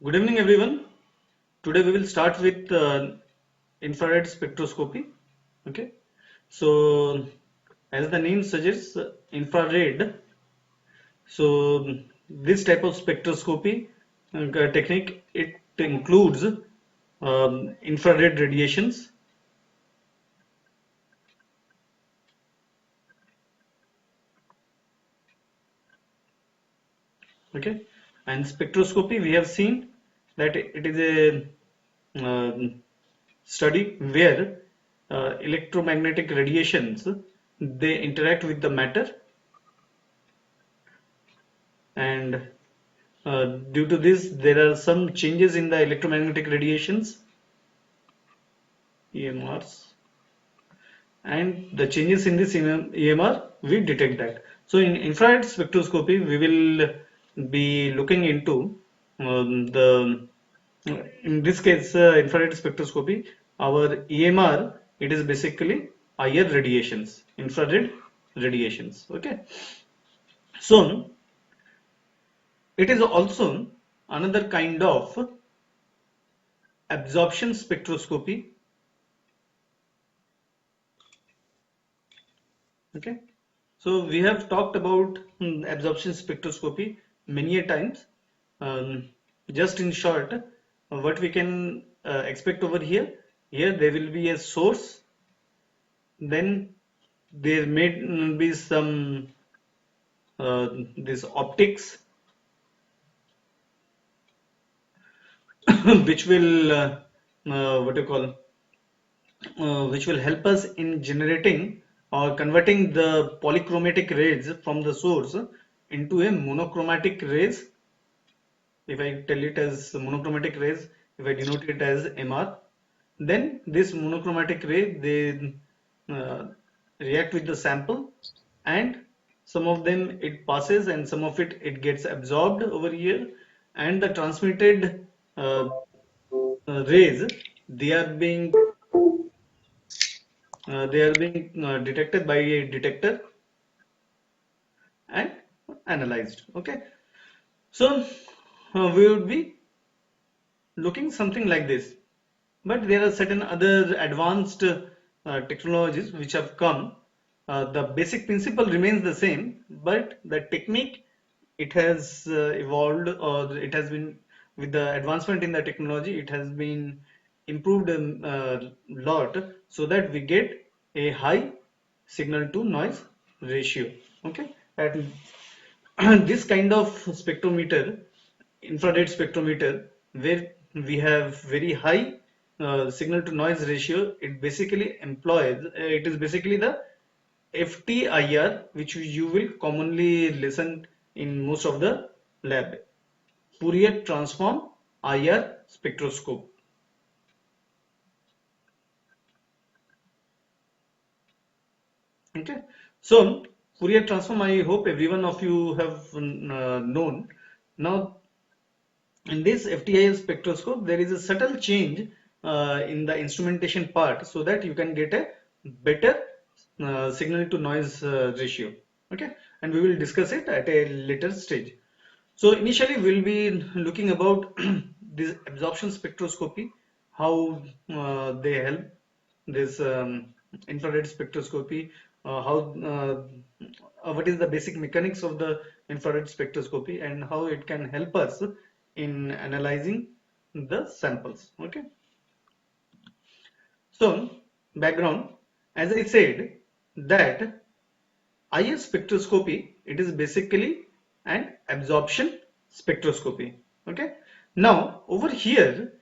Good evening, everyone. Today we will start with infrared spectroscopy. Okay, so as the name suggests, infrared. So this type of spectroscopy technique it includes infrared radiations. Okay, and spectroscopy we have seen that it is a study where electromagnetic radiations they interact with the matter and due to this there are some changes in the electromagnetic radiations EMRs and the changes in this EMR we detect that. So in infrared spectroscopy we will be looking into the in this case infrared spectroscopy our EMR it is basically IR radiations, infrared radiations. Okay, so it is also another kind of absorption spectroscopy. Okay, so we have talked about absorption spectroscopy many a times. Um, just in short, what we can expect over here, here there will be a source, then there may be some this optics which will what you call which will help us in generating or converting the polychromatic rays from the source into a monochromatic rays. If I tell it as monochromatic rays, if I denote it as MR, then this monochromatic ray they uh, react with the sample, and some of them it passes and some of it gets absorbed over here, and the transmitted rays they are being detected by a detector and analyzed. Okay, so we would be looking something like this, but there are certain other advanced technologies which have come. The basic principle remains the same, but the technique it has evolved, or it has been with the advancement in the technology it has been improved a lot, so that we get a high signal to noise ratio. Okay, and this kind of spectrometer, infrared spectrometer, where we have very high signal to noise ratio, it basically employs, it is basically the FTIR, which you will commonly listen in most of the lab. Fourier transform IR spectroscope. Okay, so Fourier transform, I hope every one of you have known. Now, in this FTIR spectroscope, there is a subtle change in the instrumentation part so that you can get a better signal to noise ratio. Okay, and we will discuss it at a later stage. So initially we'll be looking about this absorption spectroscopy, how they help this infrared spectroscopy, how what is the basic mechanics of the infrared spectroscopy and how it can help us in analyzing the samples. Okay. So background, as I said that IR spectroscopy, it is basically an absorption spectroscopy. Okay. Now over here,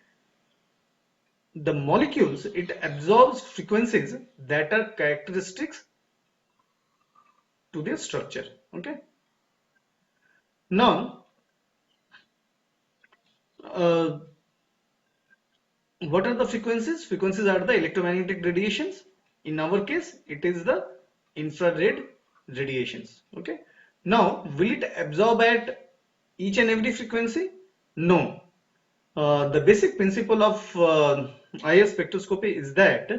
the molecules it absorbs frequencies that are characteristics to their structure. Okay. Now, uh, what are the frequencies? Frequencies are the electromagnetic radiations. In our case, it is the infrared radiations. Okay. Now, will it absorb at each and every frequency? No. The basic principle of IR spectroscopy is that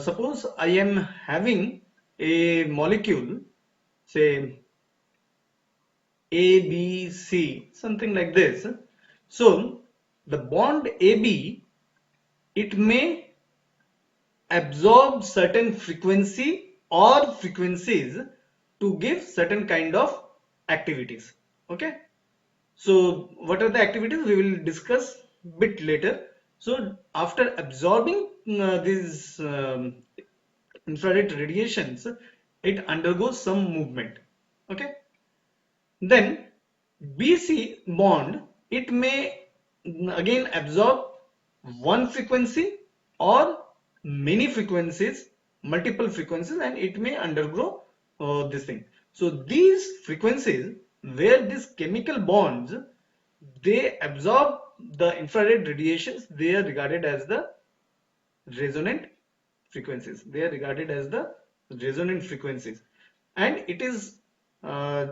suppose I am having a molecule, say A, B, C, something like this. So the bond AB, it may absorb certain frequency or frequencies to give certain kind of activities. Okay, so what are the activities we will discuss bit later. So after absorbing these infrared radiations, it undergoes some movement. Okay, then BC bond, it may again absorb one frequency or many frequencies, multiple frequencies, and it may undergo this thing. So these frequencies where these chemical bonds, they absorb the infrared radiations, they are regarded as the resonant frequencies. They are regarded as the resonant frequencies. And it is uh,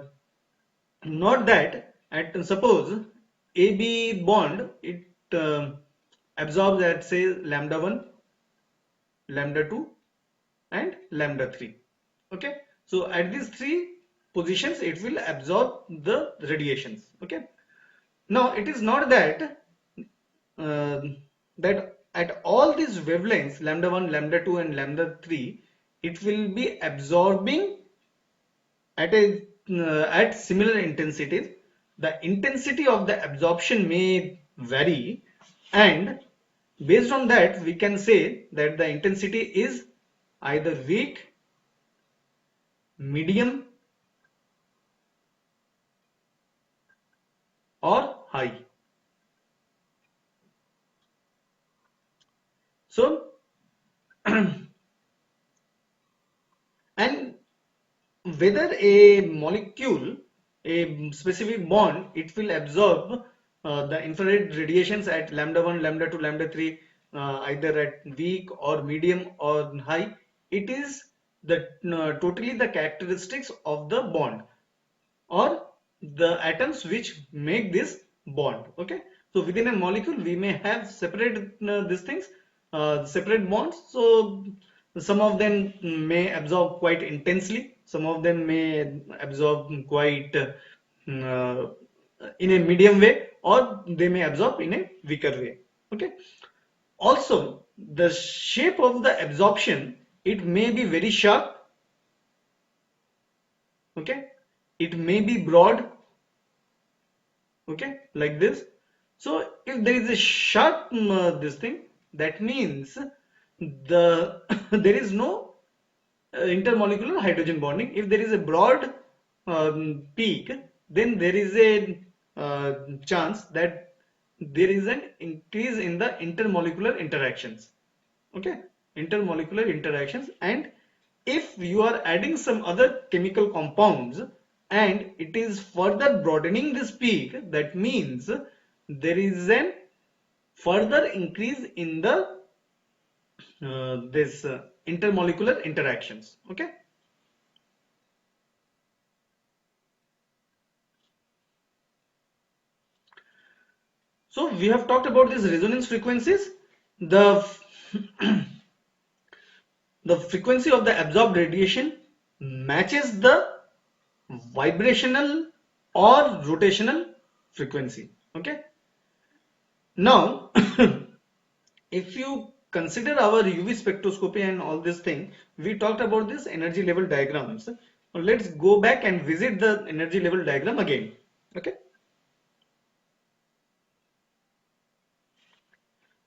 not that at suppose AB bond, it absorbs at say lambda 1, lambda 2 and lambda 3. Okay, so at these three positions it will absorb the radiations. Okay, now it is not that uh, that at all these wavelengths lambda 1, lambda 2 and lambda 3, it will be absorbing at a at similar intensities. The intensity of the absorption may vary, and based on that we can say that the intensity is either weak, medium or high. So and whether a molecule, a specific bond, it will absorb the infrared radiations at lambda 1, lambda 2, lambda 3, either at weak or medium or high. It is the totally the characteristics of the bond or the atoms which make this bond. Okay, so within a molecule we may have separate these things, separate bonds. So some of them may absorb quite intensely, some of them may absorb quite in a medium way, or they may absorb in a weaker way. Okay, also the shape of the absorption, it may be very sharp. Okay, it may be broad. Okay, like this. So if there is a sharp this thing, that means the there is no intermolecular hydrogen bonding. If there is a broad peak, then there is a chance that there is an increase in the intermolecular interactions. Okay, intermolecular interactions. And if you are adding some other chemical compounds and it is further broadening this peak, that means there is an further increase in the this intermolecular interactions. Okay, so we have talked about these resonance frequencies. The the frequency of the absorbed radiation matches the vibrational or rotational frequency. Okay, now if you consider our UV spectroscopy and all this thing, we talked about this energy level diagrams. Now let's go back and visit the energy level diagram again. Okay,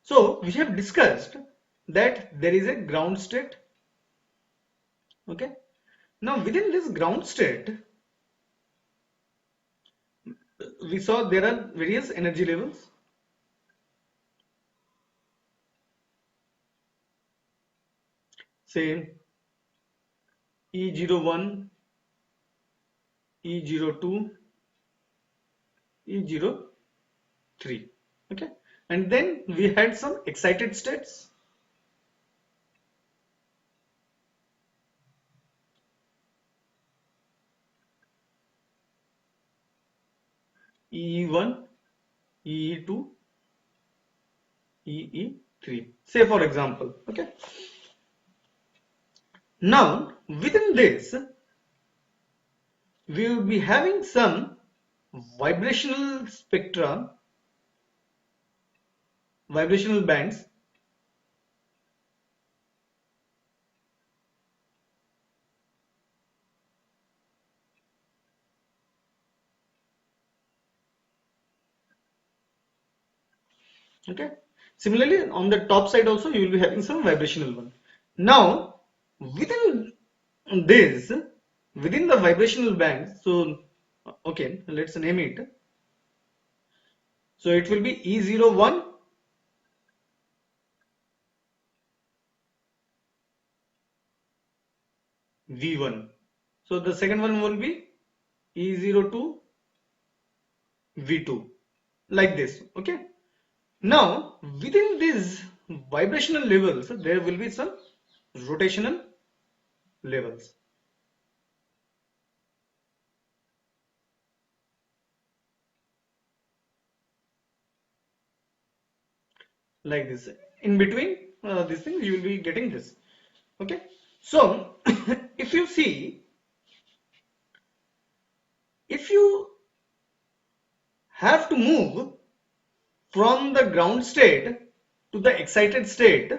so we have discussed that there is a ground state. Okay, now within this ground state we saw there are various energy levels. Say E01, E02, E03. Okay, and then we had some excited states. E1, E2, EE3. Say for example. Okay. Now within this we will be having some vibrational spectra vibrational bands. Okay. Similarly, on the top side also you will be having some vibrational one. Now, within this, within the vibrational band, so okay, let's name it. So it will be E01, V1. So the second one will be E02, V2, like this. Okay. Now, within these vibrational levels, there will be some rotational levels. Like this. In between these things, you will be getting this. Okay. So, if you see, if you have to move from the ground state to the excited state,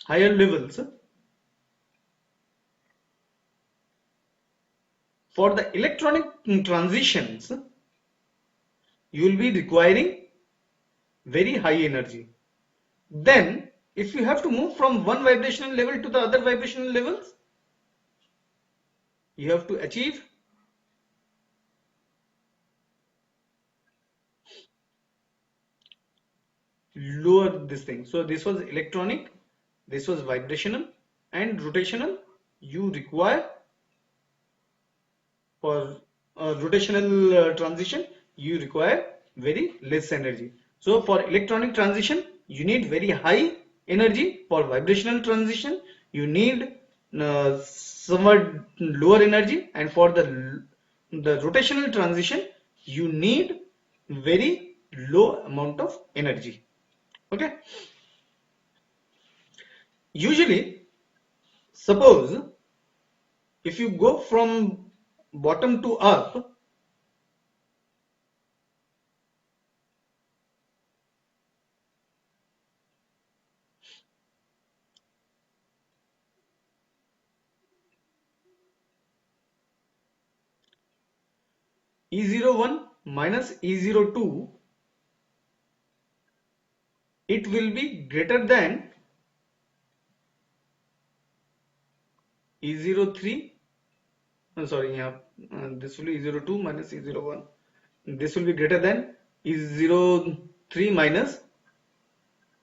higher levels, for the electronic transitions, you will be requiring very high energy. Then, if you have to move from one vibrational level to the other vibrational levels, you have to achieve lower this thing. So this was electronic, this was vibrational, and rotational. You require for rotational transition, you require very less energy. So for electronic transition, you need very high energy. For vibrational transition, you need somewhat lower energy, and for the rotational transition, you need very low amount of energy. Okay. Usually, suppose if you go from bottom to up, E01 minus E02, it will be greater than E03. Sorry, yeah, this will be E02 minus E01. This will be greater than E03 minus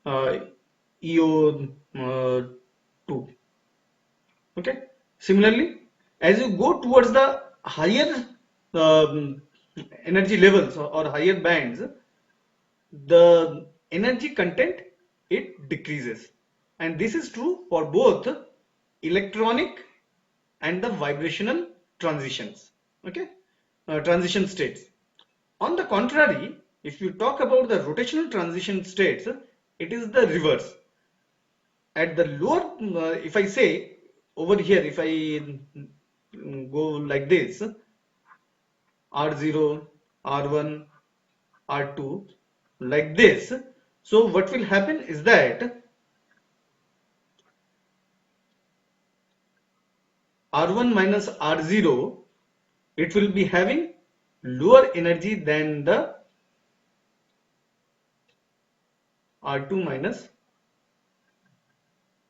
uh, EO2. Okay. Similarly, as you go towards the higher um, energy levels or higher bands, the energy content it decreases, and this is true for both electronic and the vibrational transitions. Okay. Transition states. On the contrary, if you talk about the rotational transition states, it is the reverse. At the lower, if I say over here, if I go like this, R0, R1, R2, like this. So what will happen is that R1 minus R0, it will be having lower energy than the R2 minus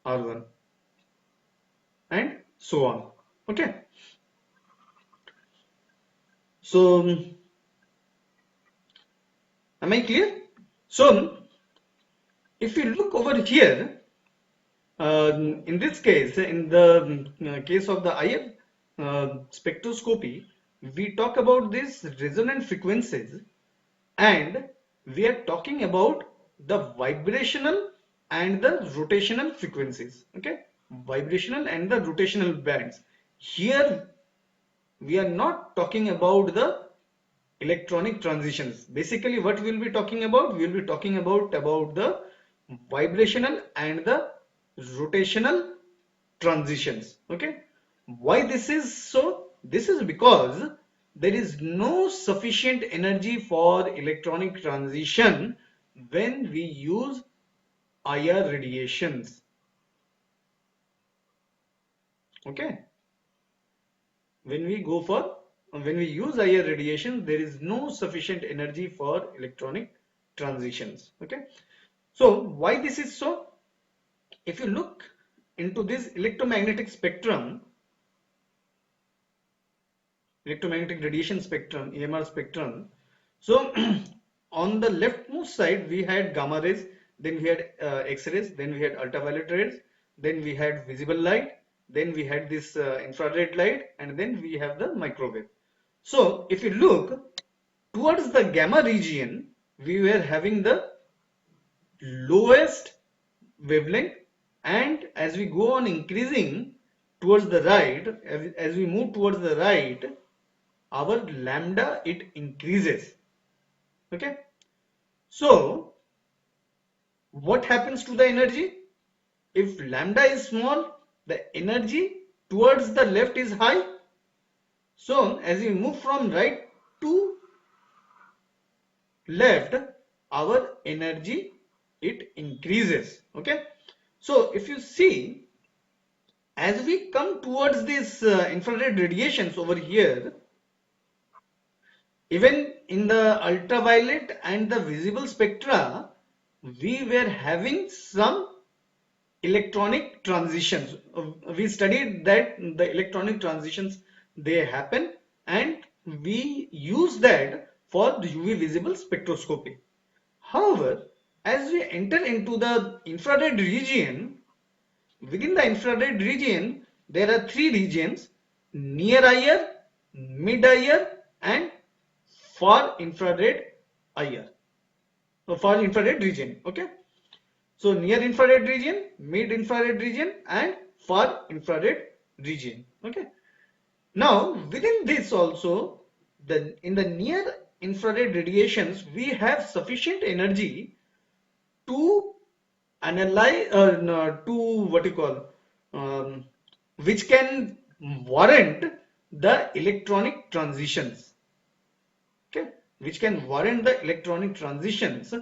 R1, and so on. Okay. So am I clear? So if you look over here, in this case, in the case of the IR spectroscopy, we talk about these resonant frequencies, and we are talking about the vibrational and the rotational frequencies. Okay, vibrational and the rotational bands. Here we are not talking about the electronic transitions. Basically, what we will be talking about? We will be talking about the vibrational and the rotational transitions. Okay. Why this is so? This is because there is no sufficient energy for electronic transition when we use IR radiations. Okay. When we use IR radiation, there is no sufficient energy for electronic transitions. Okay. So why this is so? If you look into this electromagnetic radiation spectrum, EMR spectrum. So on the leftmost side, we had gamma rays, then we had X-rays, then we had ultraviolet rays, then we had visible light, then we had this infrared light, and then we have the microwave. So if you look towards the gamma region, we were having the lowest wavelength, and as we go on increasing towards the right, as we move towards the right, our lambda it increases. Okay, so what happens to the energy? If lambda is small, the energy towards the left is high. So as we move from right to left, our energy it increases. Okay, so if you see, as we come towards this infrared radiations over here, even in the ultraviolet and the visible spectra, we were having some electronic transitions. We studied that the electronic transitions they happen, and we use that for the UV visible spectroscopy. However, as we enter into the infrared region, within the infrared region, there are three regions: near IR, mid IR, and far infrared IR, far infrared region. Okay, so near infrared region, mid infrared region, and far infrared region. Okay, now within this also, in the near infrared radiations, we have sufficient energy to analyze no, to what you call which can warrant the electronic transitions. Okay, which can warrant the electronic transitions,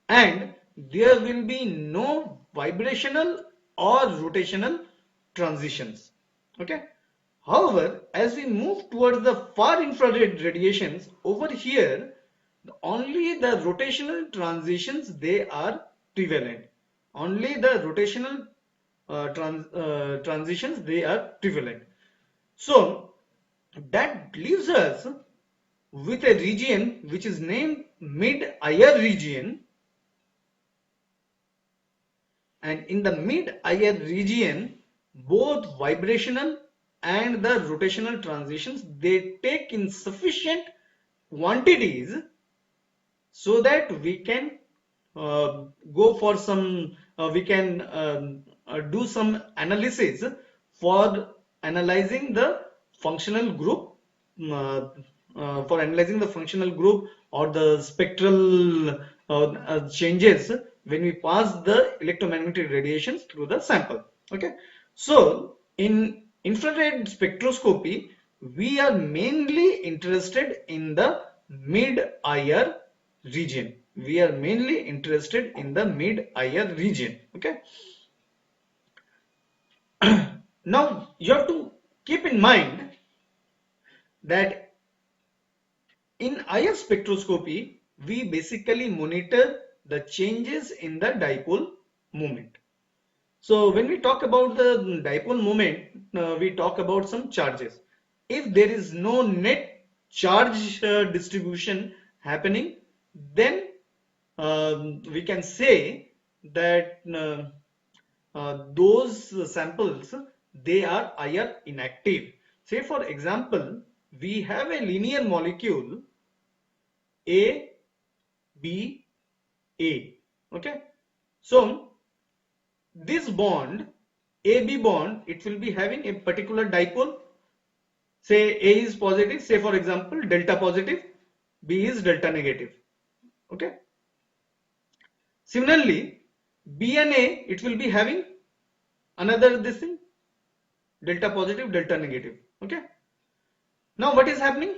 and there will be no vibrational or rotational transitions. Okay, however, as we move towards the far infrared radiations, over here only the rotational transitions they are prevalent. Only the rotational transitions they are prevalent. So that leaves us with a region which is named mid-IR region, and in the mid-IR region, both vibrational and the rotational transitions they take in sufficient quantities so that we can go for some we can do some analysis for analyzing the functional group or the spectral changes when we pass the electromagnetic radiations through the sample. Okay, so in infrared spectroscopy we are mainly interested in the mid IR region. We are mainly interested in the mid IR region. Okay, now you have to keep in mind that in IR spectroscopy, we basically monitor the changes in the dipole moment. So when we talk about the dipole moment, we talk about some charges. If there is no net charge distribution happening, then we can say that those samples they are IR inactive. Say for example, we have a linear molecule A, B, A. Okay, so this bond, AB bond, it will be having a particular dipole. Say A is positive, say for example delta positive, B is delta negative. Okay, similarly B and A, it will be having another this thing, delta positive, delta negative. Okay, Now what is happening?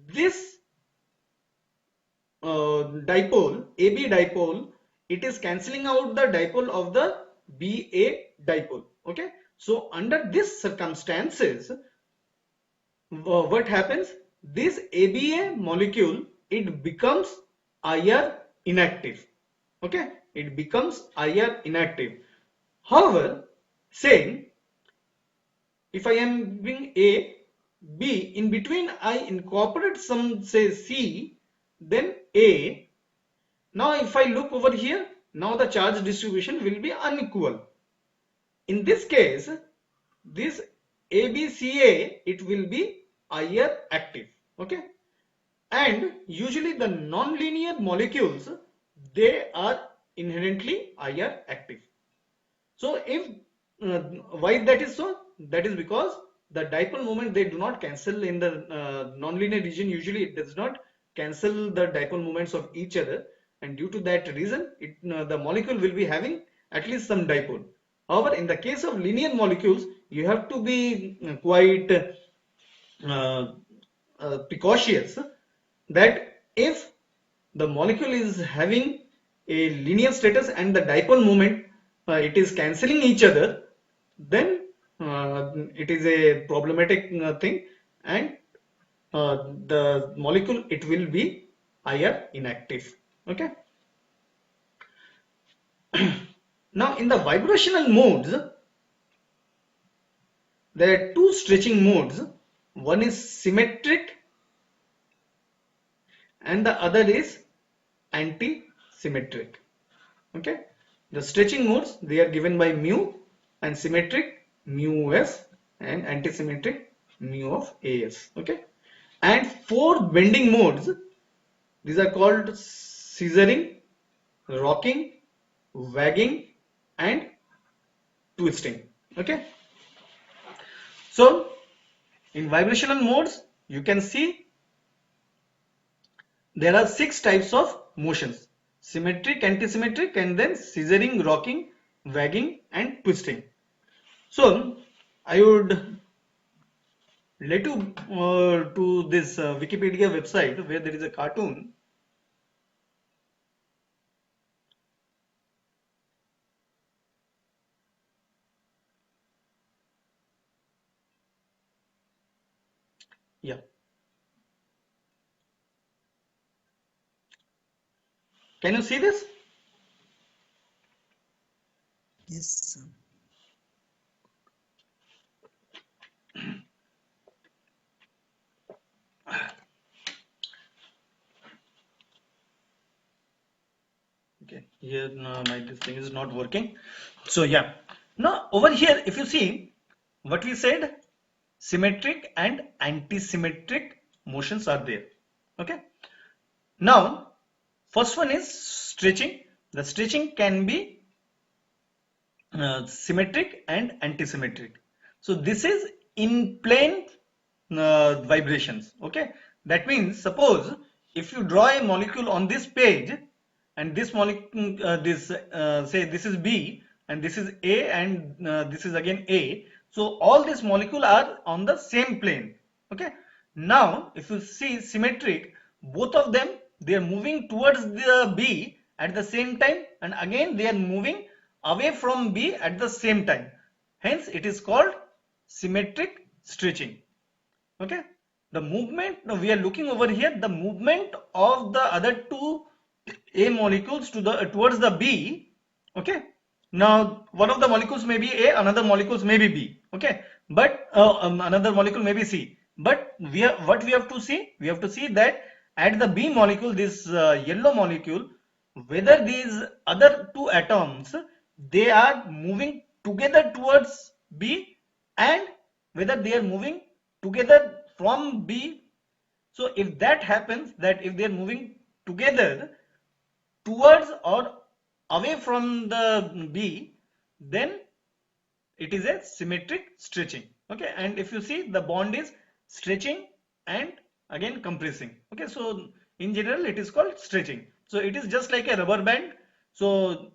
This dipole, AB dipole, it is cancelling out the dipole of the BA dipole. Okay. So under these circumstances, what happens? This ABA molecule, it becomes IR inactive. Okay. It becomes IR inactive. However, say if I am being A, B, in between I incorporate some say C, then A. Now if I look over here, now the charge distribution will be unequal. In this case, this ABCA, it will be IR active. Okay. And usually the non-linear molecules, they are inherently IR active. So if why that is so? That is because the dipole moment, they do not cancel in the nonlinear region. Usually it does not cancel the dipole moments of each other, and due to that reason, the molecule will be having at least some dipole. However, in the case of linear molecules, you have to be quite precautious that if the molecule is having a linear status and the dipole moment, it is cancelling each other, then it is a problematic thing, and the molecule, it will be IR inactive. Okay. Now in the vibrational modes, there are two stretching modes. One is symmetric and the other is anti-symmetric. Okay. The stretching modes, they are given by mu, and symmetric mu s, and anti-symmetric mu of as. Okay. And four bending modes, these are called scissoring, rocking, wagging, and twisting. Okay. So in vibrational modes, you can see there are 6 types of motions: symmetric, anti-symmetric, and then scissoring, rocking, wagging, and twisting. So I would let you to this Wikipedia website where there is a cartoon. Yeah. Can you see this? Yes, sir. Okay, here this thing is not working. So yeah, now over here, if you see what we said, symmetric and anti-symmetric motions are there. Okay. Now, first one is stretching. The stretching can be symmetric and anti-symmetric. So this is in plane vibrations. Okay, that means suppose if you draw a molecule on this page, and this molecule, say this is B, and this is A, and this is again A. So all these molecules are on the same plane. Okay. Now if you see symmetric, both of them, they are moving towards the B at the same time, and again they are moving away from B at the same time. Hence it is called symmetric stretching. Okay. The movement, now we are looking over here, the movement of the other two A molecules to the towards the B. Okay. Now one of the molecules may be A, another molecules may be B. Okay. But another molecule may be C. But what we have to see? We have to see that at the B molecule, this yellow molecule, whether these other two atoms, they are moving together towards B, and whether they are moving together from B. So if that happens, that if they are moving together towards or away from the B, then it is a symmetric stretching. Okay. And if you see, the bond is stretching and again compressing. Okay. So in general, it is called stretching. So it is just like a rubber band. So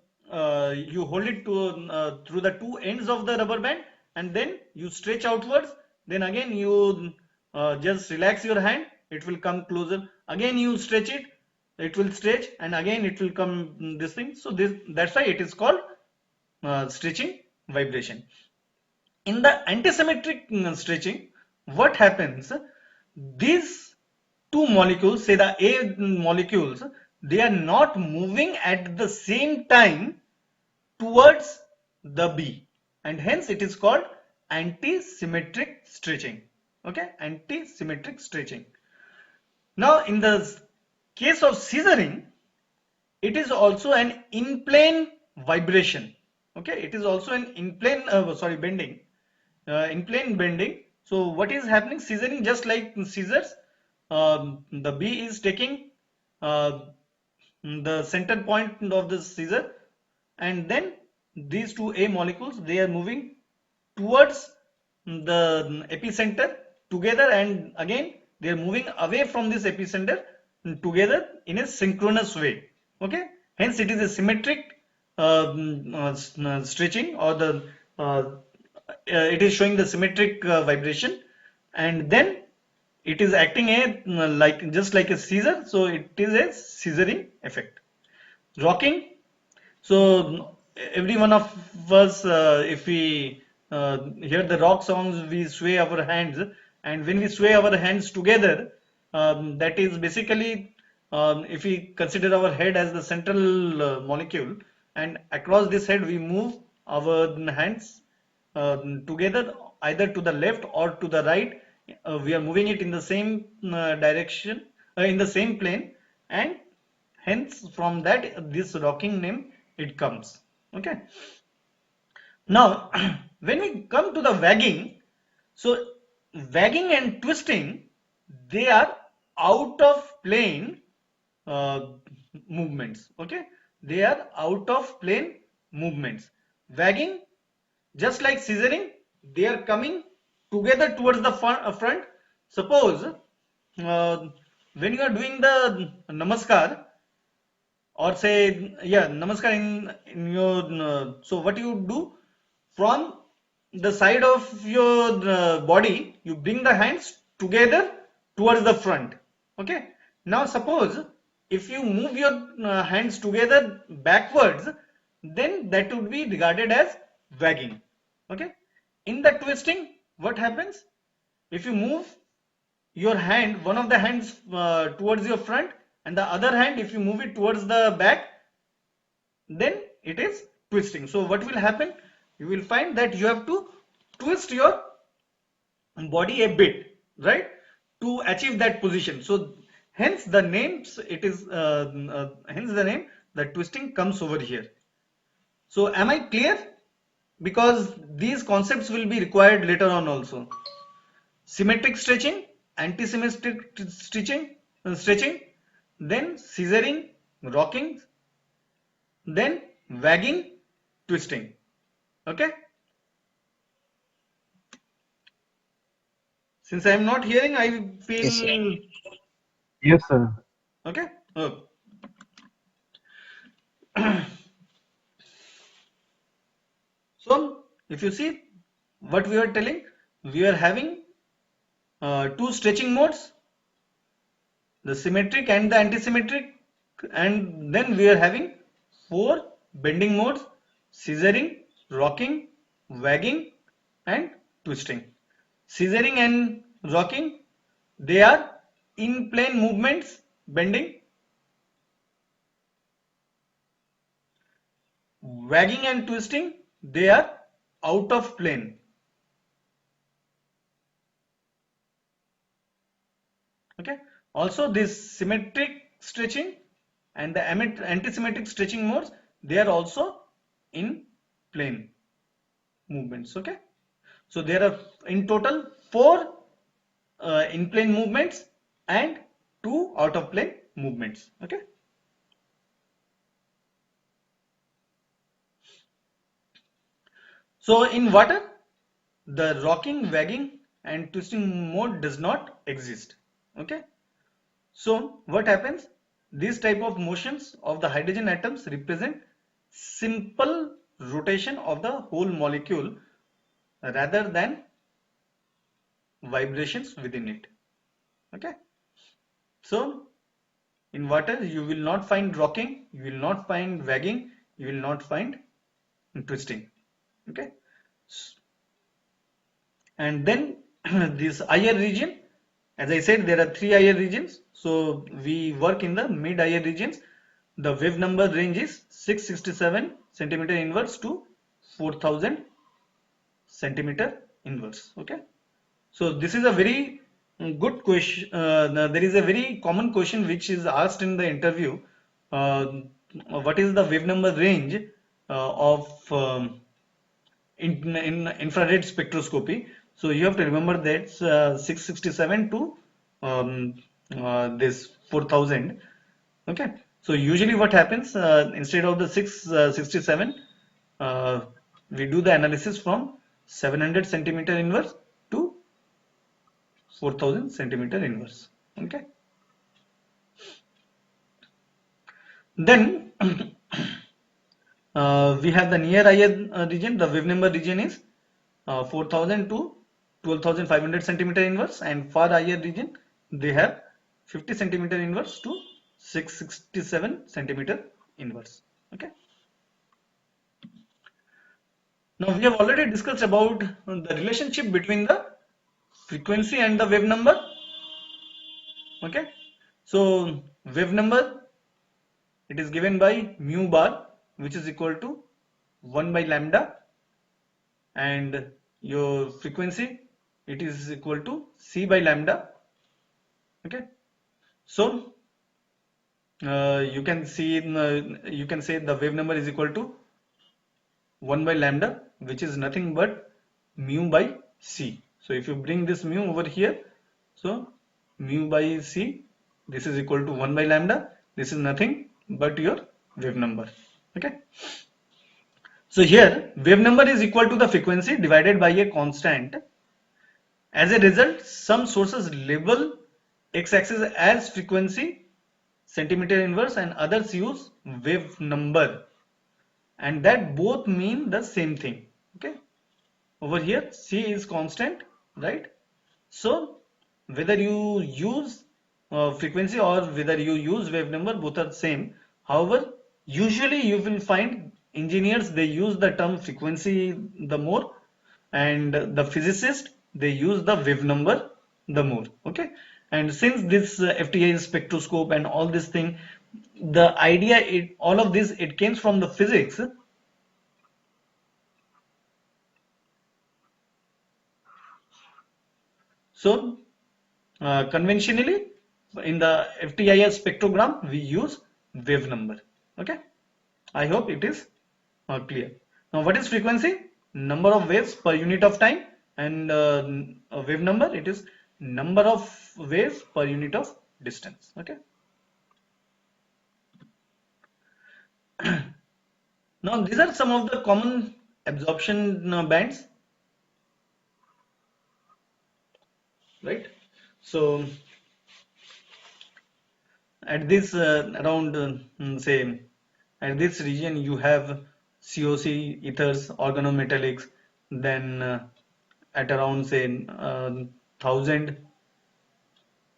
you hold it to through the two ends of the rubber band, and then you stretch outwards. Then again you just relax your hand, it will come closer. Again you stretch it, it will stretch, and again it will come this thing. So that's why it is called stretching vibration. In the antisymmetric stretching, what happens? These two molecules, say the A molecules, they are not moving at the same time towards the B, and hence it is called antisymmetric stretching. Okay, antisymmetric stretching. Now, in the case of scissoring, it is also an in-plane vibration. Okay, it is also an in-plane, bending, in-plane bending. So what is happening? Scissoring, just like scissors, the B is taking uh, the center point of the scissor, and then these two A molecules, they are moving towards the epicenter together, and again they are moving away from this epicenter together in a synchronous way. Okay, hence it is a symmetric stretching, or the it is showing the symmetric vibration, and then it is acting a like just like a scissor, so it is a scissoring effect. Rocking, so every one of us, if we hear the rock songs, we sway our hands, and when we sway our hands together, that is basically, if we consider our head as the central molecule, and across this head we move our hands together, either to the left or to the right. We are moving it in the same direction, in the same plane, and hence from that this rocking name it comes. Okay, now when we come to the wagging, so wagging and twisting, they are out of plane uh, movements. Okay, they are out of plane movements. Wagging, just like scissoring, they are coming together towards the front. Suppose when you are doing the namaskar, or say, yeah, namaskar, in your so what you do, from the side of your body, you bring the hands together towards the front. Okay, now suppose if you move your hands together backwards, then that would be regarded as wagging. Okay, in the twisting, what happens? If you move your hand, one of the hands towards your front, and the other hand, if you move it towards the back, then it is twisting. So what will happen? You will find that you have to twist your body a bit, right, to achieve that position. So hence the names, it is hence the name, the twisting comes over here. So am I clear? Because these concepts will be required later on also. Symmetric stretching, anti-symmetric stretching, then scissoring, rocking, then wagging, twisting. Okay, since I am not hearing, I Yes, sir. feel Yes, sir. okay. Oh. So if you see what we are telling, we are having two stretching modes, the symmetric and the anti-symmetric, and then we are having four bending modes: scissoring, rocking, wagging, and twisting. Scissoring and rocking, they are in plane movements, bending. Wagging and twisting, they are out of plane. Okay, also this symmetric stretching and the anti-symmetric stretching modes, they are also in plane movements. Okay, so there are in total four in plane movements and two out of plane movements. Okay, so in water, the rocking, wagging, and twisting mode does not exist. Okay, so what happens? These type of motions of the hydrogen atoms represent simple rotation of the whole molecule rather than vibrations within it. Okay, so in water you will not find rocking, you will not find wagging, you will not find twisting. Okay, and then this IR region, as I said, there are three IR regions, so we work in the mid IR regions. The wave number range is 667 centimeter inverse to 4000 centimeter inverse. Okay, so this is a very good question. There is a very common question which is asked in the interview. Uh, what is the wave number range of in infrared spectroscopy? So you have to remember that 667 to this 4000. Okay, so usually what happens, instead of the 667, uh, we do the analysis from 700 centimeter inverse to 4000 centimeter inverse. Okay, then we have the near IR region. The wave number region is 4000 to 12500 centimeter inverse, and far IR region they have 50 centimeter inverse to 667 centimeter inverse. Okay, now we have already discussed about the relationship between the frequency and the wave number. Okay, so wave number, it is given by mu bar, which is equal to 1 by lambda, and your frequency, it is equal to c by lambda. Okay, so you can see you can say the wave number is equal to 1 by lambda, which is nothing but mu by c. So if you bring this mu over here, so mu by c, this is equal to 1 by lambda. This is nothing but your wave number. Okay, so here wave number is equal to the frequency divided by a constant. As a result, some sources label x-axis as frequency centimeter inverse and others use wave number, and that both mean the same thing. Okay, over here c is constant, right? So whether you use frequency or whether you use wave number, both are same. However, usually you will find engineers, they use the term frequency the more, and the physicist, they use the wave number the more. Okay, and since this FTI spectroscope and all this thing, the idea, all of this, it came from the physics. So conventionally in the FTIR spectrogram we use wave number. Okay, I hope it is clear. Now what is frequency? Number of waves per unit of time, and a wave number, it is number of waves per unit of distance. Okay, now these are some of the common absorption bands, right? So at this around say at this region you have COC, ethers, organometallics, then at around say 1000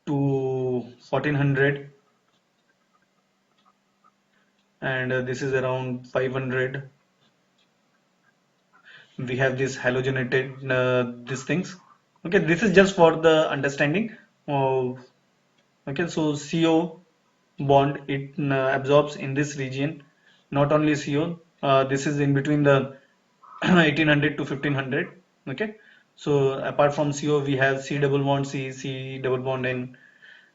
to 1400, and this is around 500. We have this halogenated these things. Okay, this is just for the understanding. Okay, so CO bond, it absorbs in this region. Not only CO, this is in between the 1800 to 1500. Okay, so apart from CO we have C double bond C, C double bond N.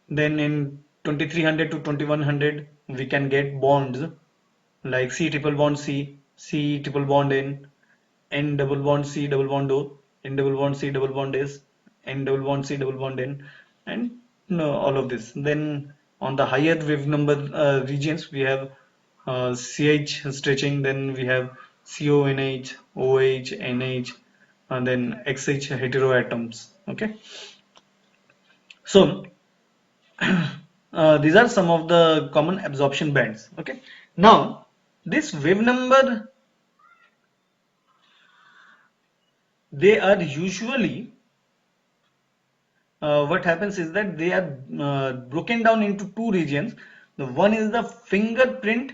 Then in 2300 to 2100 we can get bonds like C triple bond C, C triple bond N, N double bond C double bond O, N double bond C double bond S, N double bond C double bond N, and all of this. Then on the higher wave number regions we have CH stretching, then we have CONH, OH, NH, and then XH heteroatoms. Okay, so these are some of the common absorption bands. Okay, now this wave number, they are usually what happens is that they are broken down into two regions. The one is the fingerprint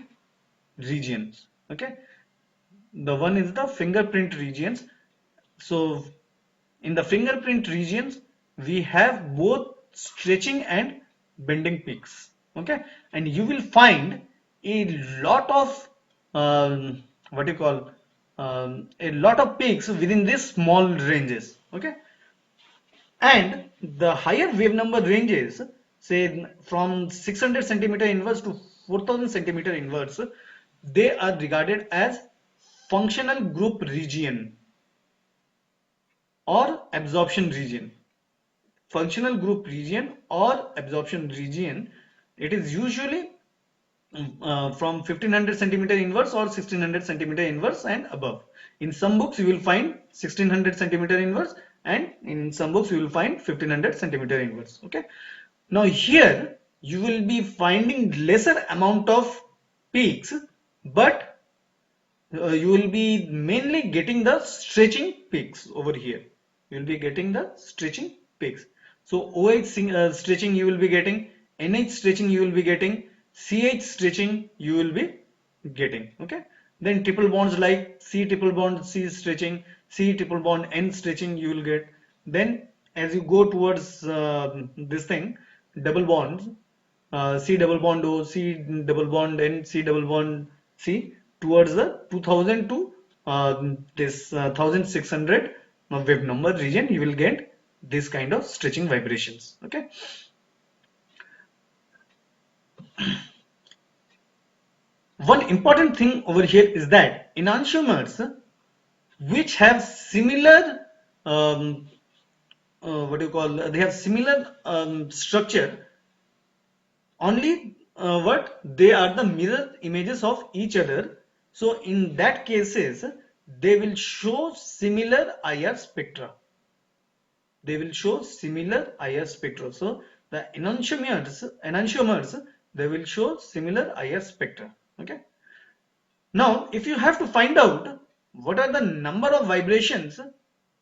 regions. Okay, the one is the fingerprint regions. So in the fingerprint regions, we have both stretching and bending peaks. Okay, and you will find a lot of what you call a lot of peaks within these small ranges. Okay, and the higher wave number ranges, say from 600 centimeter inverse to 4000 centimeter inverse, they are regarded as functional group region or absorption region. Functional group region or absorption region, it is usually from 1500 centimeter inverse or 1600 centimeter inverse and above. In some books you will find 1600 centimeter inverse, and in some books you will find 1500 centimeter inverse. Okay, now here you will be finding lesser amount of peaks, but you will be mainly getting the stretching peaks over here. You will be getting the stretching peaks. So OH stretching you will be getting, NH stretching you will be getting, CH stretching you will be getting. Okay. Then triple bonds like C triple bond C stretching, C triple bond N stretching you will get. Then as you go towards this thing, double bonds, C double bond O, C double bond N, C double bond C, towards the 2000 to this 1600 wave number region, you will get this kind of stretching vibrations. Okay. One important thing over here is that enantiomers which have similar what do you call, they have similar structure, only what they are the mirror images of each other. So in that cases they will show similar IR spectra. They will show similar IR spectra. So the enantiomers, they will show similar IR spectra. Okay. Now if you have to find out what are the number of vibrations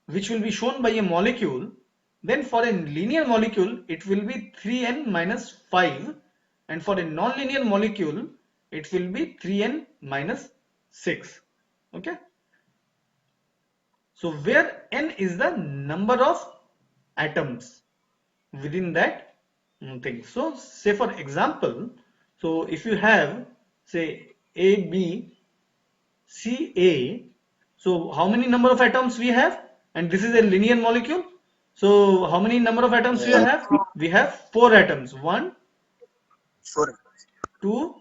which will be shown by a molecule, then for a linear molecule it will be 3n minus 5, and for a non-linear molecule it will be 3n minus 6. Okay, so where n is the number of atoms within that thing. So say for example, so if you have say A, B, C, A, so how many number of atoms we have? And this is a linear molecule. So how many number of atoms we have? We have 4 atoms. 1, 4. 2,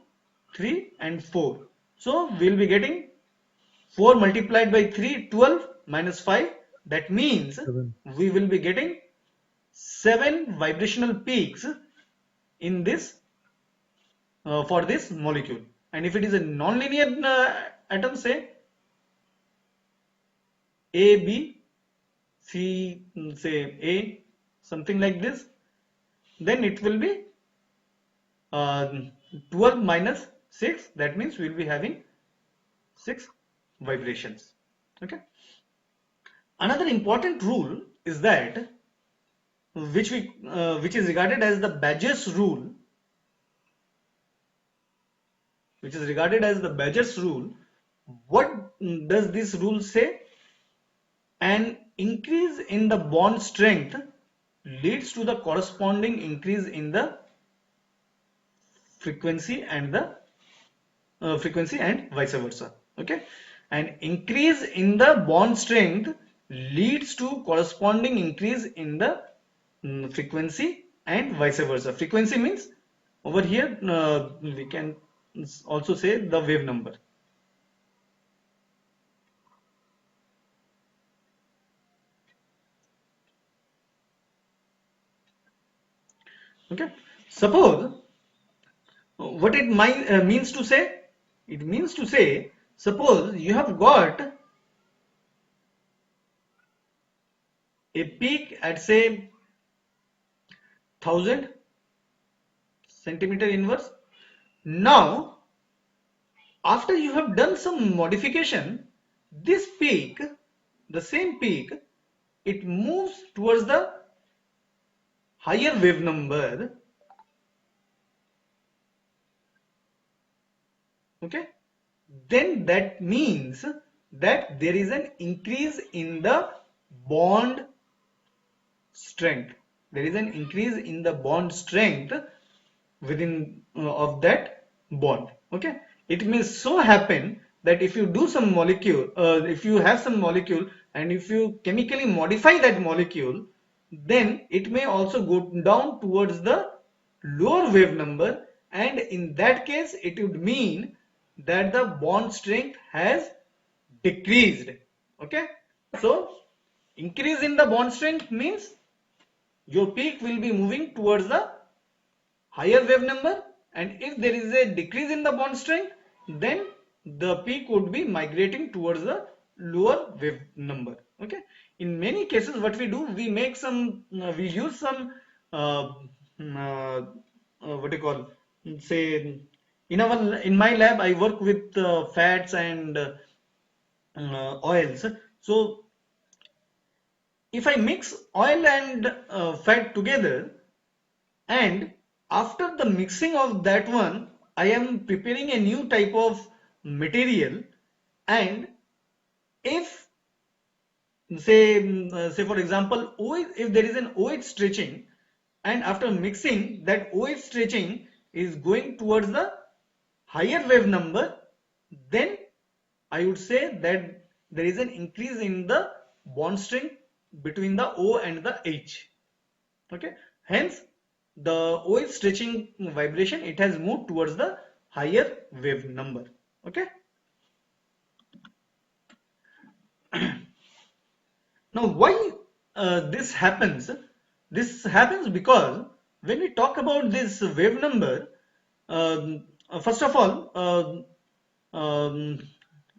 3 and 4. So we will be getting 4 multiplied by 3, 12 minus 5. That means we will be getting 7 vibrational peaks in this for this molecule. And if it is a non-linear atom, say A, B, C, say A, something like this, then it will be 12 minus 6. That means we will be having 6 vibrations. Okay. Another important rule is that which is regarded as the Badger's rule. Which is regarded as the Badger's rule. What does this rule say? An increase in the bond strength leads to the corresponding increase in the frequency and vice versa. Okay, an increase in the bond strength leads to corresponding increase in the frequency and vice versa. Frequency means over here we can also say the wave number. Okay, suppose what it means to say, it means to say, suppose you have got a peak at say 1000 centimeter inverse. Now after you have done some modification, this peak, the same peak, it moves towards the higher wave number, okay, then that means that there is an increase in the bond strength. There is an increase in the bond strength within of that bond. Okay, it may so happen that if you do some molecule, if you have some molecule and if you chemically modify that molecule, then it may also go down towards the lower wave number, and in that case it would mean that the bond strength has decreased. Okay, so increase in the bond strength means your peak will be moving towards the higher wave number, and if there is a decrease in the bond strength, then the peak would be migrating towards the lower wave number. Okay, in many cases what we do, we make some we use some what do you call, say, in my lab I work with fats and oils. So if I mix oil and fat together, and after the mixing of that one, I am preparing a new type of material, and if say for example OH, if there is an OH stretching, and after mixing that OH stretching is going towards the higher wave number, then I would say that there is an increase in the bond strength between the O and the H. Okay, hence the OH stretching vibration, it has moved towards the higher wave number. Okay, now why this happens? This happens because when we talk about this wave number, first of all,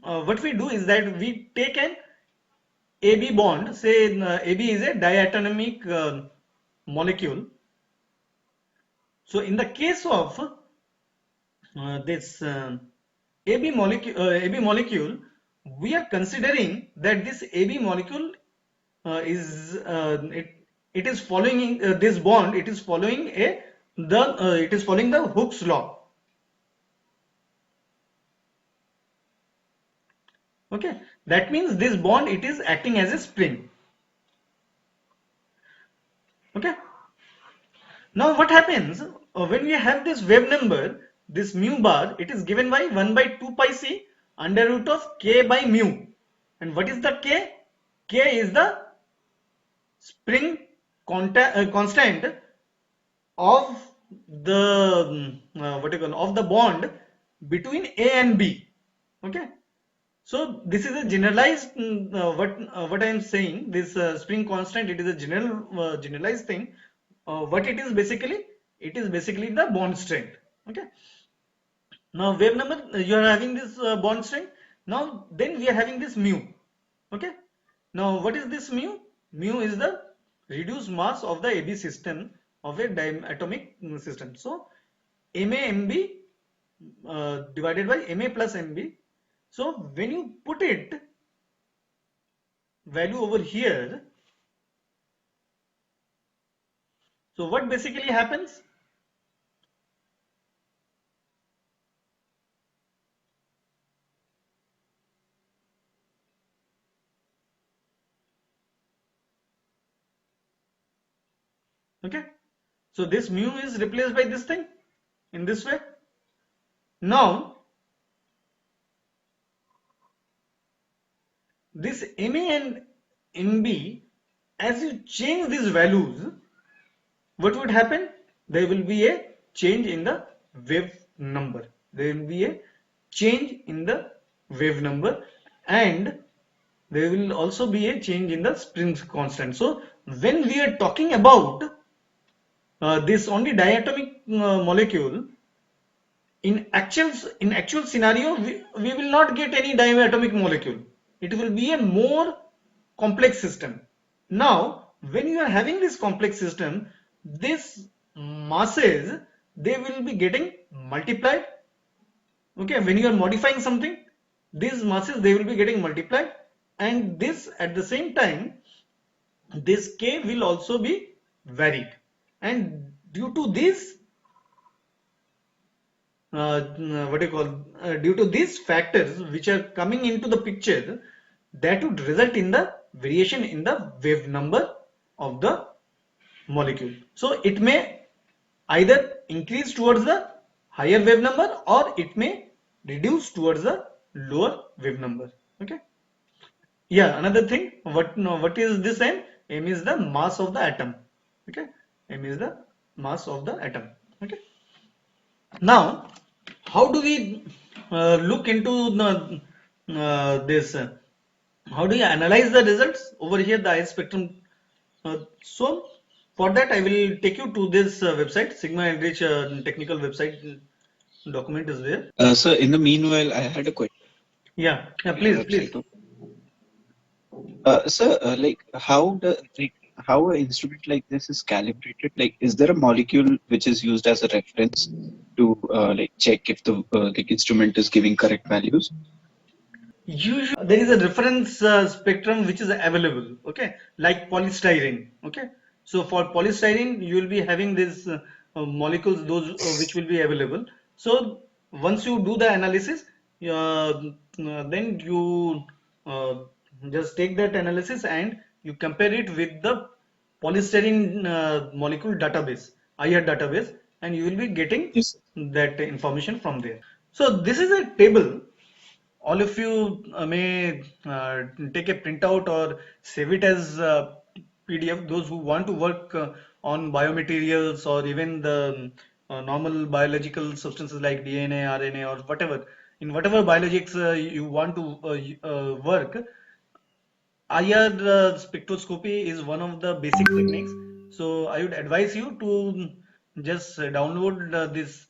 what we do is that we take an AB bond, say AB is a diatomic molecule. So in the case of this AB molecule, we are considering that this AB molecule is it is following this bond. It is following the Hooke's law. Okay, that means this bond, it is acting as a spring. Okay. Now what happens when we have this wave number, this mu bar, it is given by 1 by 2 pi c under root of k by mu. And what is the k? K is the spring constant of the what you call, of the bond between A and B. Okay. So this is a generalized what I am saying. This spring constant, it is a generalized thing. What it is basically? It is basically the bond strength. Okay. Now wave number, you are having this bond strength. Now then we are having this mu. Okay. Now what is this mu? Mu is the reduced mass of the AB system of a diatomic system. So MA MB divided by MA plus MB. So when you put it value over here, so what basically happens? Okay, so this mu is replaced by this thing in this way. Now this MA and MB, as you change these values, what would happen? There will be a change in the wave number. There will be a change in the wave number, and there will also be a change in the spring constant. So when we are talking about this only diatomic molecule, in actual scenario, we will not get any diatomic molecule. It will be a more complex system. Now when you are having this complex system, these masses, they will be getting multiplied. Okay, when you are modifying something, these masses, they will be getting multiplied, and this at the same time, this k will also be varied. and due to this what do you call due to these factors which are coming into the picture, that would result in the variation in the wave number of the molecule. So it may either increase towards the higher wave number, or it may reduce towards the lower wave number. Okay. Yeah, another thing, what no, what is this m? M is the mass of the atom. Okay. M is the mass of the atom. Okay. Now, how do we look into this? How do you analyze the results over here, the IS spectrum? So, for that, I will take you to this website, Sigma Enrich technical website. Document is there. So in the meanwhile, I had a question Yeah, yeah, on your please, website. please. Sir, like how an instrument like this is calibrated? Like, is there a molecule which is used as a reference to like check if the like instrument is giving correct values? Usually, there is a reference spectrum which is available, okay, like polystyrene, okay. So for polystyrene, you will be having these molecules, those which will be available. So once you do the analysis, then you uh, just take that analysis and you compare it with the polystyrene molecule database, IR database, and you will be getting Yes. that information from there. So this is a table. All of you may take a printout or save it as PDF. Those who want to work on biomaterials or even the normal biological substances like DNA, RNA, or whatever, in whatever biologics you want to work, IR spectroscopy is one of the basic techniques. So I would advise you to just download this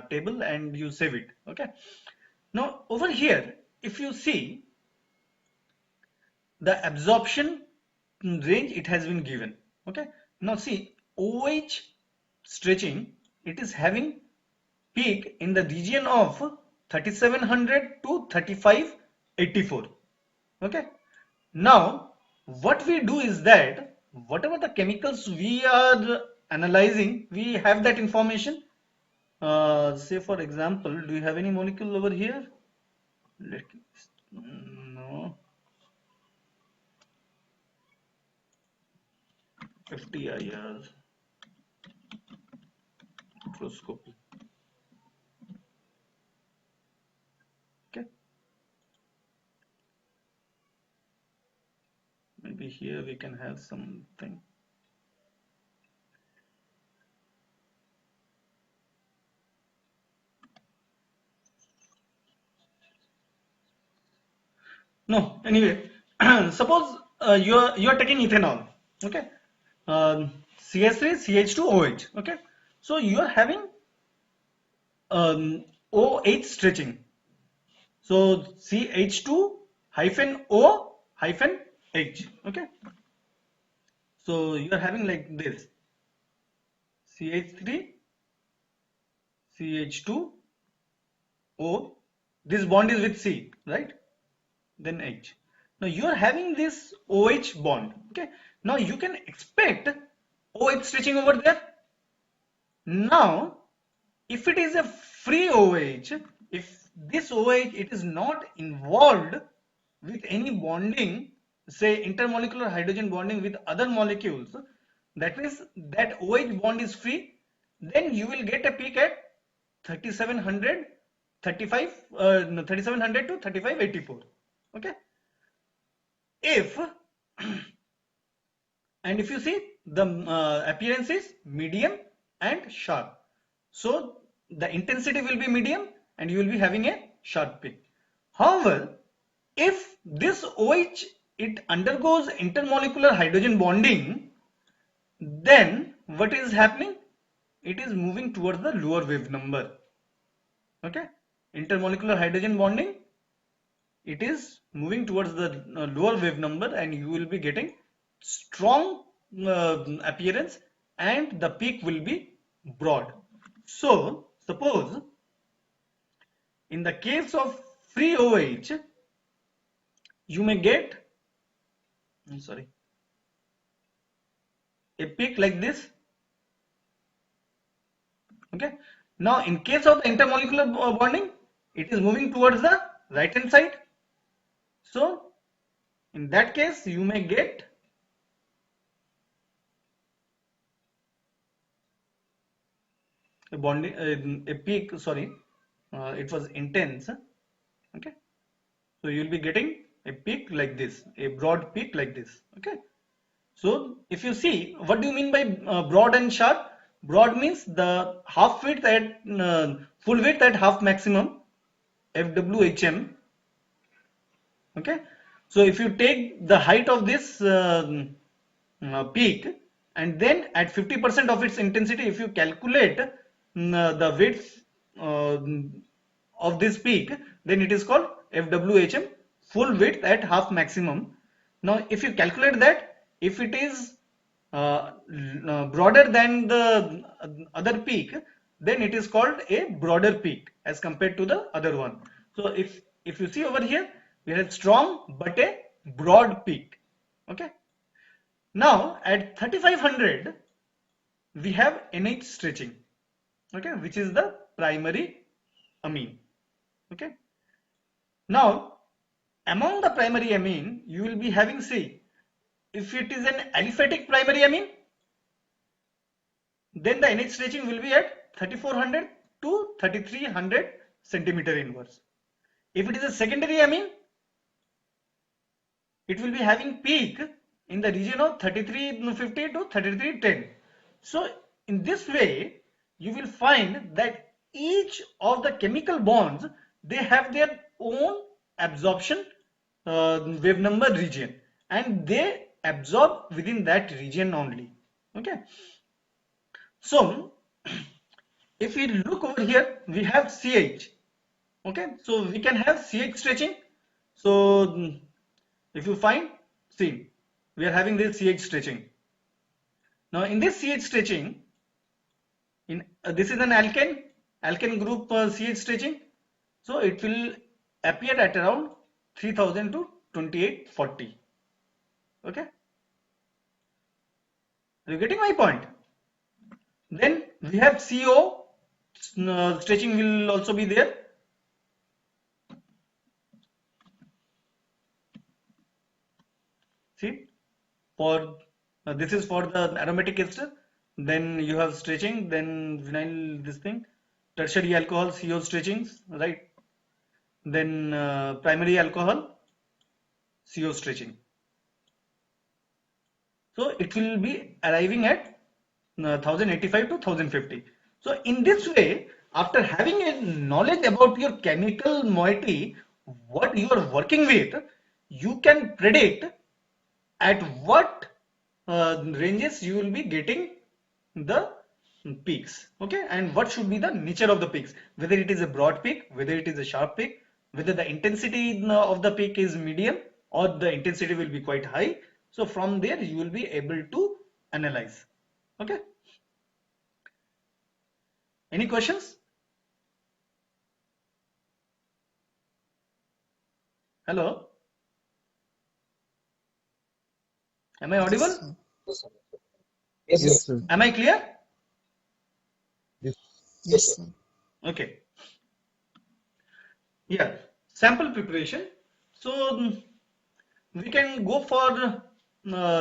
table and you save it. Okay. Now over here, if you see the absorption range, it has been given. Okay. Now see OH stretching, it is having peak in the region of 3700 to 3584. Okay. Now what we do is that whatever the chemicals we are analyzing, we have that information. Say for example, do you have any molecule over here? Let no. FTIR spectroscopy. Okay, maybe here we can have something. No, anyway, suppose you are taking ethanol. Okay, CH3, CH2OH. Okay, so you are having OH stretching. So CH2 hyphen O hyphen H. Okay, so you are having like this CH3, CH2, O. This bond is with C, right? Then H. Now you are having this OH bond. Okay. Now you can expect OH stretching over there. Now, if it is a free OH, if this OH it is not involved with any bonding, say intermolecular hydrogen bonding with other molecules, that means that OH bond is free, then you will get a peak at 3700, 35, no, 3700 to 3584. Okay. If and if you see the appearance is medium and sharp, so the intensity will be medium and you will be having a sharp peak. However, if this OH it undergoes intermolecular hydrogen bonding, then what is happening? It is moving towards the lower wave number. Okay, intermolecular hydrogen bonding, it is moving towards the lower wave number and you will be getting strong appearance and the peak will be broad. So suppose in the case of free OH, you may get, I'm sorry, a peak like this, Okay. Now, in case of the intermolecular bonding, it is moving towards the right hand side. So, in that case, you may get a bonding, a peak. Sorry, it was intense. Okay. So you'll be getting a peak like this, a broad peak like this. Okay. So if you see, what do you mean by broad and sharp? Broad means the half width at full width at half maximum, FWHM. Okay. So if you take the height of this peak and then at 50% of its intensity, if you calculate the width uh, of this peak, then it is called FWHM, full width at half maximum. Now, if you calculate that, if it is broader than the other peak, then it is called a broader peak as compared to the other one. So if you see over here, we have strong but a broad peak. Okay. Now at 3500, we have NH stretching. Okay, which is the primary amine. Okay. Now among the primary amine, you will be having, see, if it is an aliphatic primary amine, then the NH stretching will be at 3400 to 3300 centimeter inverse. If it is a secondary amine, it will be having peak in the region of 3350 to 3310. So in this way, you will find that each of the chemical bonds, they have their own absorption wave number region, and they absorb within that region only. Okay. So if we look over here, we have CH. Okay, so we can have CH stretching. So if you find, see, we are having this CH stretching. Now in this CH stretching, this is an alkane group CH stretching. So it will appear at around 3000 to 2840. Okay, are you getting my point? Then we have CO stretching will also be there. See, for this is for the aromatic ester. Then you have stretching, then vinyl, this thing, tertiary alcohol, CO stretchings, right? Then primary alcohol, CO stretching. So it will be arriving at 1085 to 1050. So in this way, after having a knowledge about your chemical moiety, what you are working with, you can predict at what ranges you will be getting the peaks. Okay, and what should be the nature of the peaks, whether it is a broad peak, whether it is a sharp peak, whether the intensity of the peak is medium or the intensity will be quite high. So from there you will be able to analyze. Okay, any questions? Hello, am I Yes, audible? sir. Yes, sir. Am I clear? Yes. Yes, sir. Okay. Yeah, sample preparation. So we can go for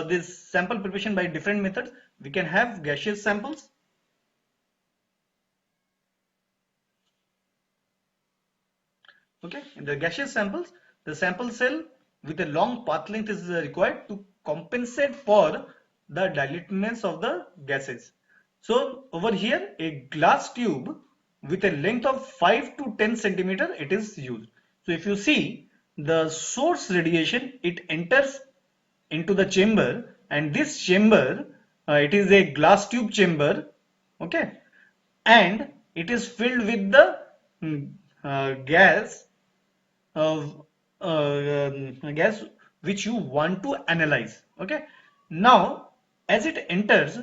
this sample preparation by different methods. We can have gaseous samples. Okay, in the gaseous samples, the sample cell with a long path length is required to compensate for the diluteness of the gases. So over here, a glass tube with a length of 5 to 10 centimeter, it is used. So if you see the source radiation, it enters into the chamber, and this chamber, it is a glass tube chamber. Okay, and it is filled with the gas of gas which you want to analyze. Okay, now as it enters,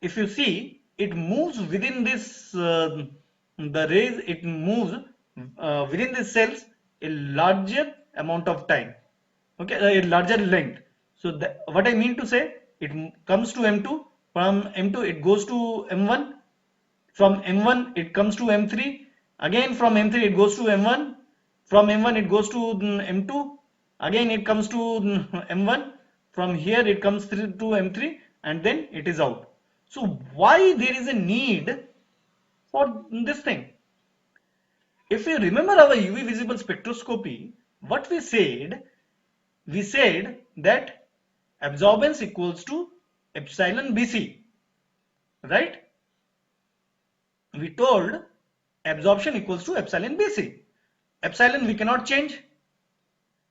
if you see, it moves within this the rays, it moves within the cells a larger amount of time. Okay, a larger length. So what I mean to say, it comes to M2, from M2 it goes to M1, From M1 it comes to M3, again from M3 it goes to M1, from M1 it goes to M2, again it comes to M1, from here it comes to M3, and then it is out. So why there is a need for this thing? If you remember our UV visible spectroscopy, what we said that absorbance equals to epsilon BC, right? We told absorption equals to epsilon BC. Epsilon we cannot change,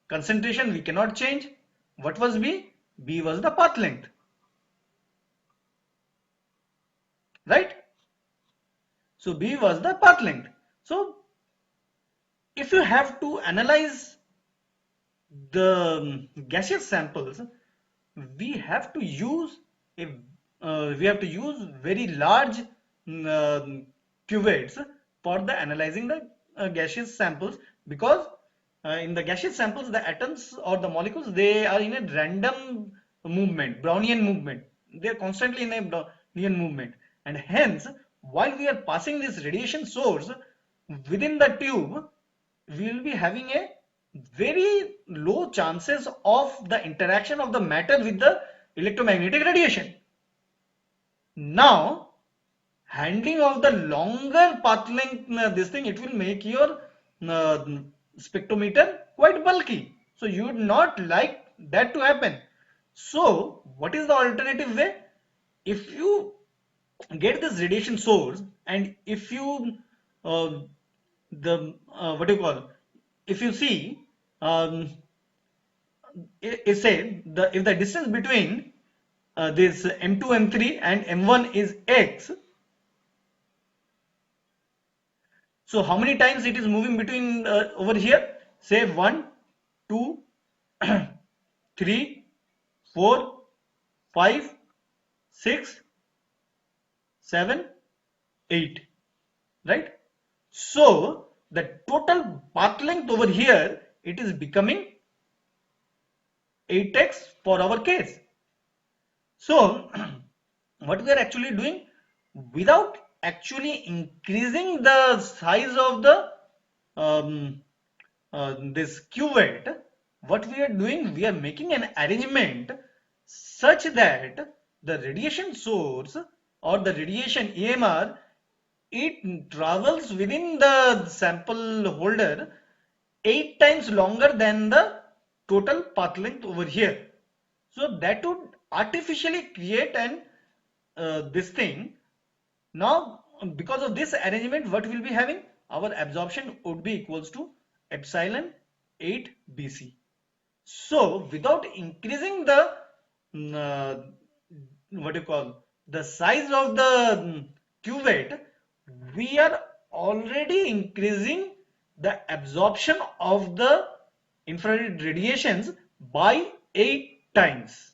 concentration we cannot change. What was B? B was the path length, right? So B was the path length. So if you have to analyze the gaseous samples, we have to use a very large cuvettes for the analyzing the gaseous samples, because in the gaseous samples the atoms or the molecules, they are in a random movement, Brownian movement. They are constantly in a Brownian movement, and hence while we are passing this radiation source within the tube, we will be having a very low chances of the interaction of the matter with the electromagnetic radiation. Now, handling of the longer path length, this thing, it will make your uh, spectrometer quite bulky. So you would not like that to happen. So what is the alternative way? If you get this radiation source, and if you the what do you call, if you see, if say if the distance between this M2 M3 and M1 is X, so how many times it is moving between over here? Say 1, 2, 3, 4, 5, 6, 7, 8, right? So the total path length over here, it is becoming 8x for our case. So what we are actually doing, without actually increasing the size of the this cuvette, what we are doing, we are making an arrangement such that the radiation source or the radiation EMR, it travels within the sample holder 8 times longer than the total path length over here. So that would artificially create an this thing. Now because of this arrangement, what we'll be having, our absorption would be equals to epsilon 8 BC. So without increasing the what do you call, the size of the cuvette, we are already increasing the absorption of the infrared radiations by 8 times.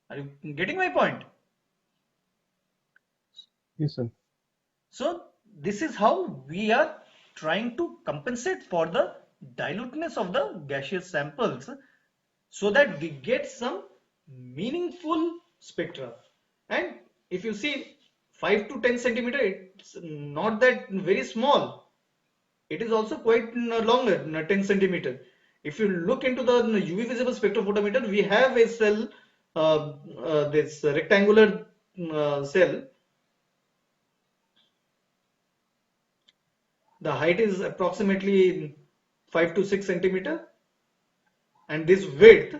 Are you getting my point? Yes, sir. So this is how we are trying to compensate for the diluteness of the gaseous samples, so that we get some meaningful spectra. And if you see 5 to 10 centimeter, it's not that very small. It is also quite longer, 10 centimeter. If you look into the UV visible spectrophotometer, we have a cell, this rectangular cell. The height is approximately 5 to 6 centimeter, and this width,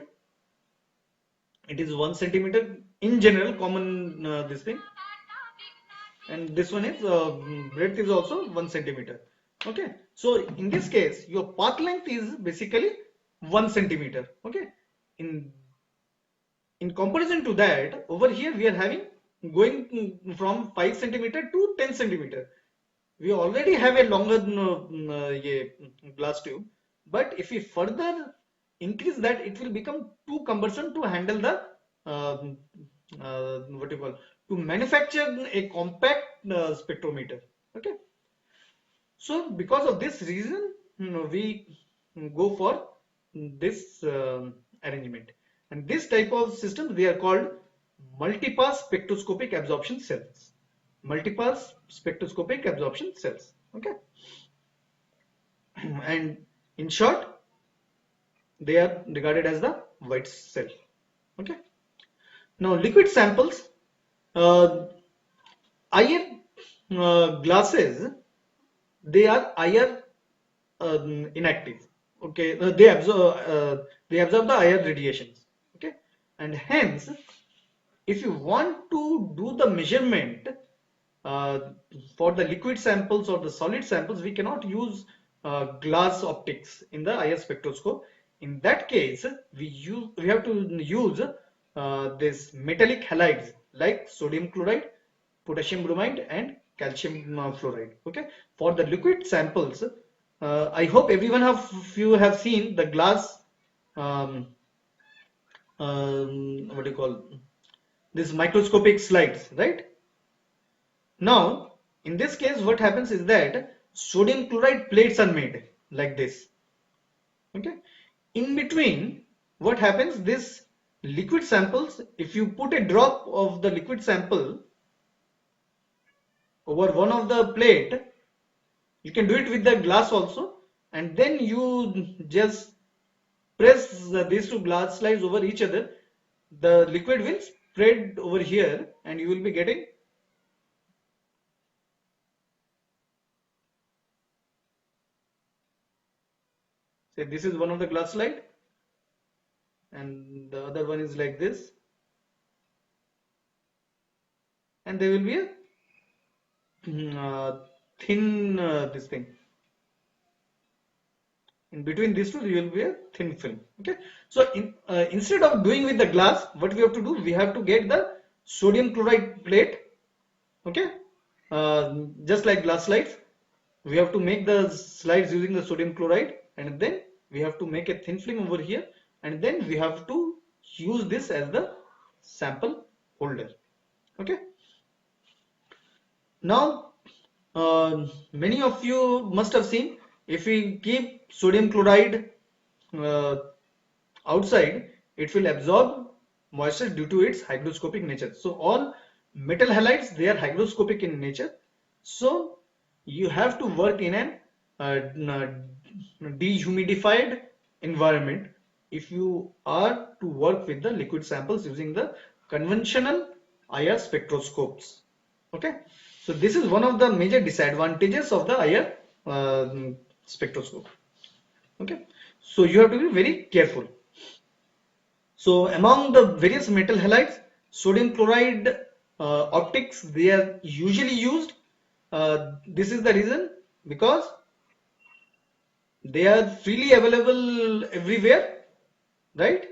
it is 1 centimeter in general, common this thing, and this one is breadth is also 1 centimeter. Okay, so in this case your path length is basically 1 centimeter. Okay, in comparison to that, over here we are having going from 5 centimeter to 10 centimeter. We already have a longer glass tube, but if we further increase that, it will become too cumbersome to handle the what you call, to manufacture a compact spectrometer. Okay, so because of this reason, we go for this arrangement, and this type of systems, they are called multipass spectroscopic absorption cells. multipass spectroscopic absorption cells. Okay, and in short, they are regarded as the white cell. Okay, now liquid samples, uh, IR glasses, they are IR inactive. Okay, they absorb the IR radiations. Okay, and hence, if you want to do the measurement uh, for the liquid samples or the solid samples, we cannot use glass optics in the IR spectroscope. In that case, we have to use this metallic halides like sodium chloride, potassium bromide, and calcium fluoride. Okay, for the liquid samples, I hope everyone of you have seen the glass. Um, what do you call this microscopic slides, right? Now, in this case, what happens is that sodium chloride plates are made like this. Okay. In between, what happens? This liquid samples, if you put a drop of the liquid sample over one of the plate, you can do it with the glass also, and then you just press these two glass slides over each other. The liquid will spread over here, and you will be getting. Say this is one of the glass slide, and the other one is like this, and there will be a thin this thing. In between these two, there will be a thin film. Okay, so instead of doing with the glass, what we have to do, we have to get the sodium chloride plate. Okay, just like glass slides, we have to make the slides using the sodium chloride, and then we have to make a thin film over here, and then we have to use this as the sample holder. Okay, now many of you must have seen, if we keep sodium chloride uh, outside, it will absorb moisture due to its hygroscopic nature. So all metal halides, they are hygroscopic in nature. So you have to work in an dehumidified environment if you are to work with the liquid samples using the conventional IR spectroscopes. Okay, so this is one of the major disadvantages of the IR spectroscope. Okay, so you have to be very careful. So among the various metal halides, sodium chloride optics, they are usually used. This is the reason, because they are freely available everywhere, right?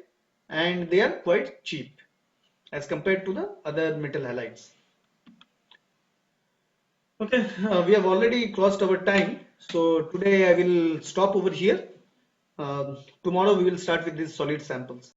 And they are quite cheap as compared to the other metal halides. Okay, we have already crossed our time, so today I will stop over here. Tomorrow we will start with these solid samples.